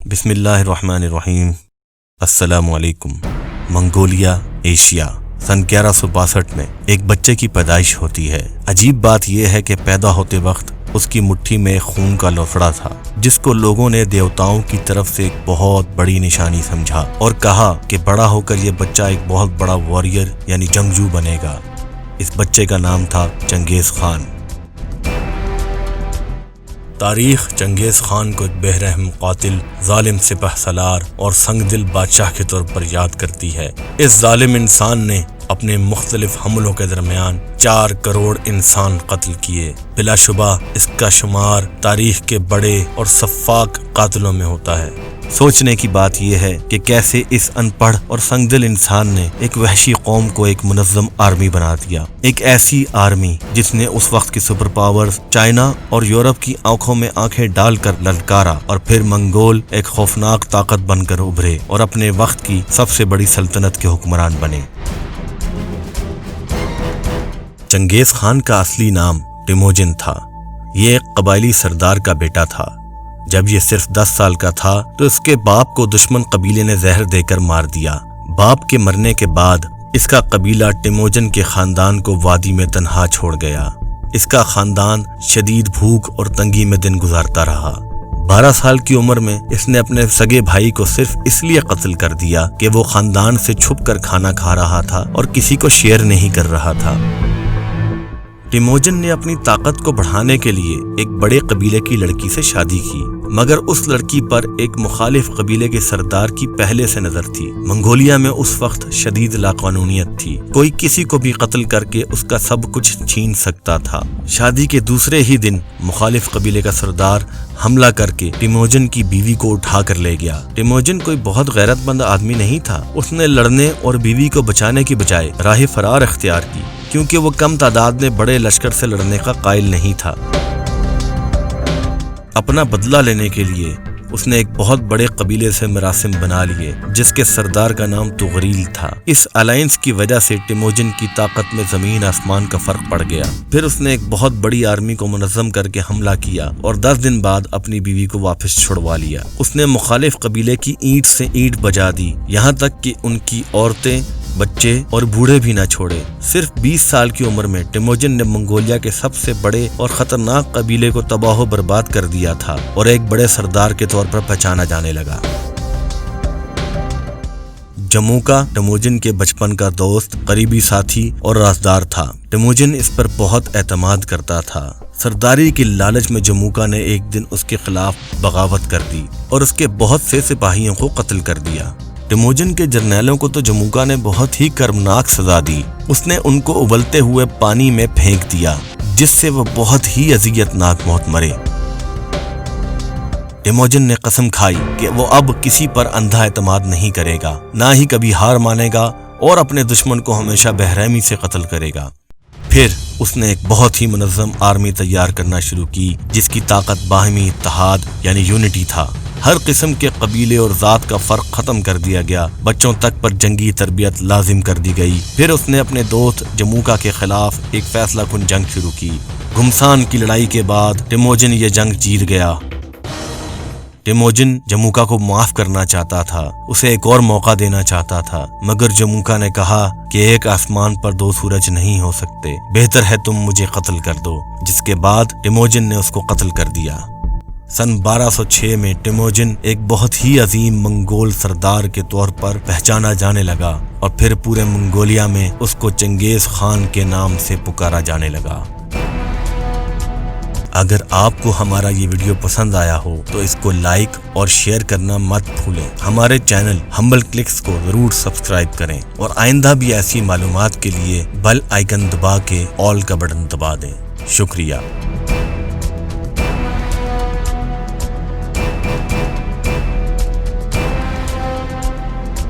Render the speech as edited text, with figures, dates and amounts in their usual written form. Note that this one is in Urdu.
بسم اللہ الرحمن الرحیم۔ السلام علیکم۔ منگولیا، ایشیا، سن 1162 میں ایک بچے کی پیدائش ہوتی ہے۔ عجیب بات یہ ہے کہ پیدا ہوتے وقت اس کی مٹھی میں ایک خون کا لوتھڑا تھا، جس کو لوگوں نے دیوتاؤں کی طرف سے ایک بہت بڑی نشانی سمجھا اور کہا کہ بڑا ہو کر یہ بچہ ایک بہت بڑا واریر یعنی جنگجو بنے گا۔ اس بچے کا نام تھا چنگیز خان۔ تاریخ چنگیز خان کو ایک بے رحم قاتل، ظالم سپہ سالار اور سنگ دل بادشاہ کے طور پر یاد کرتی ہے۔ اس ظالم انسان نے اپنے مختلف حملوں کے درمیان 4 کروڑ انسان قتل کیے۔ بلا شبہ اس کا شمار تاریخ کے بڑے اور سفاک قاتلوں میں ہوتا ہے۔ سوچنے کی بات یہ ہے کہ کیسے اس ان پڑھ اور سنگ دل انسان نے ایک وحشی قوم کو ایک منظم آرمی بنا دیا، ایک ایسی آرمی جس نے اس وقت کی سپر پاورز چائنا اور یورپ کی آنکھوں میں آنکھیں ڈال کر للکارا، اور پھر منگول ایک خوفناک طاقت بن کر ابھرے اور اپنے وقت کی سب سے بڑی سلطنت کے حکمران بنے۔ چنگیز خان کا اصلی نام ٹیموجن تھا۔ یہ ایک قبائلی سردار کا بیٹا تھا۔ جب یہ صرف 10 سال کا تھا تو اس کے باپ کو دشمن قبیلے نے زہر دے کر مار دیا۔ باپ کے مرنے کے بعد اس کا قبیلہ ٹیموجن کے خاندان کو وادی میں تنہا چھوڑ گیا۔ اس کا خاندان شدید بھوک اور تنگی میں دن گزارتا رہا۔ 12 سال کی عمر میں اس نے اپنے سگے بھائی کو صرف اس لیے قتل کر دیا کہ وہ خاندان سے چھپ کر کھانا کھا رہا تھا اور کسی کو شیئر نہیں کر رہا تھا۔ ٹیموجن نے اپنی طاقت کو بڑھانے کے لیے ایک بڑے قبیلے کی لڑکی سے شادی کی، مگر اس لڑکی پر ایک مخالف قبیلے کے سردار کی پہلے سے نظر تھی۔ منگولیا میں اس وقت شدید لاقانونیت تھی، کوئی کسی کو بھی قتل کر کے اس کا سب کچھ چھین سکتا تھا۔ شادی کے دوسرے ہی دن مخالف قبیلے کا سردار حملہ کر کے ٹیموجن کی بیوی کو اٹھا کر لے گیا۔ ٹیموجن کوئی بہت غیرت مند آدمی نہیں تھا۔ اس نے لڑنے اور بیوی کو بچانے کی بجائے راہ فرار اختیار کی، کیونکہ وہ کم تعداد میں بڑے لشکر سے لڑنے کا قائل نہیں تھا۔ اپنا بدلہ لینے کے لیے اس نے ایک بہت بڑے قبیلے سے مراسم بنا لیے، جس کے سردار کا نام تغریل تھا۔ اس الائنس کی وجہ سے ٹیموجن کی طاقت میں زمین آسمان کا فرق پڑ گیا۔ پھر اس نے ایک بہت بڑی آرمی کو منظم کر کے حملہ کیا اور 10 دن بعد اپنی بیوی کو واپس چھڑوا لیا۔ اس نے مخالف قبیلے کی اینٹ سے اینٹ بجا دی، یہاں تک کہ ان کی عورتیں، بچے اور بوڑھے بھی نہ چھوڑے۔ صرف 20 سال کی عمر میں ٹیموجن نے منگولیا کے سب سے بڑے اور خطرناک قبیلے کو تباہ و برباد کر دیا تھا اور ایک بڑے سردار کے طور پر پہچانا جانے لگا۔ جموکا ٹیموجن کے بچپن کا دوست، قریبی ساتھی اور رازدار تھا۔ ٹیموجن اس پر بہت اعتماد کرتا تھا۔ سرداری کی لالچ میں جموکا نے ایک دن اس کے خلاف بغاوت کر دی اور اس کے بہت سے سپاہیوں کو قتل کر دیا۔ ٹیموجن کے جرنیلوں کو تو جموکا نے بہت ہی کربناک سزا دی۔ اس نے ان کو ابلتے ہوئے پانی میں پھینک دیا، جس سے وہ بہت ہی اذیت ناک موت مرے۔ ٹیموجن نے قسم کھائی کہ وہ اب کسی پر اندھا اعتماد نہیں کرے گا، نہ ہی کبھی ہار مانے گا اور اپنے دشمن کو ہمیشہ بے-رحمی سے قتل کرے گا۔ پھر اس نے ایک بہت ہی منظم آرمی تیار کرنا شروع کی، جس کی طاقت باہمی اتحاد یعنی یونٹی تھا۔ ہر قسم کے قبیلے اور ذات کا فرق ختم کر دیا گیا، بچوں تک پر جنگی تربیت لازم کر دی گئی۔ پھر اس نے اپنے دوست جموکا کے خلاف ایک فیصلہ کن جنگ شروع کی۔ گھمسان کی لڑائی کے بعد ٹیموجن یہ جنگ جیت گیا۔ ٹیموجن جموکا کو معاف کرنا چاہتا تھا، اسے ایک اور موقع دینا چاہتا تھا، مگر جموکا نے کہا کہ ایک آسمان پر 2 سورج نہیں ہو سکتے، بہتر ہے تم مجھے قتل کر دو، جس کے بعد ٹیموجن نے اس کو قتل کر دیا۔ سن 1206 میں ٹیموجن ایک بہت ہی عظیم منگول سردار کے طور پر پہچانا جانے لگا اور پھر پورے منگولیا میں اس کو چنگیز خان کے نام سے پکارا جانے لگا۔ اگر آپ کو ہمارا یہ ویڈیو پسند آیا ہو تو اس کو لائک اور شیئر کرنا مت بھولیں۔ ہمارے چینل ہمبل کلکس کو ضرور سبسکرائب کریں اور آئندہ بھی ایسی معلومات کے لیے بیل آئیکن دبا کے آل کا بٹن دبا دیں۔ شکریہ۔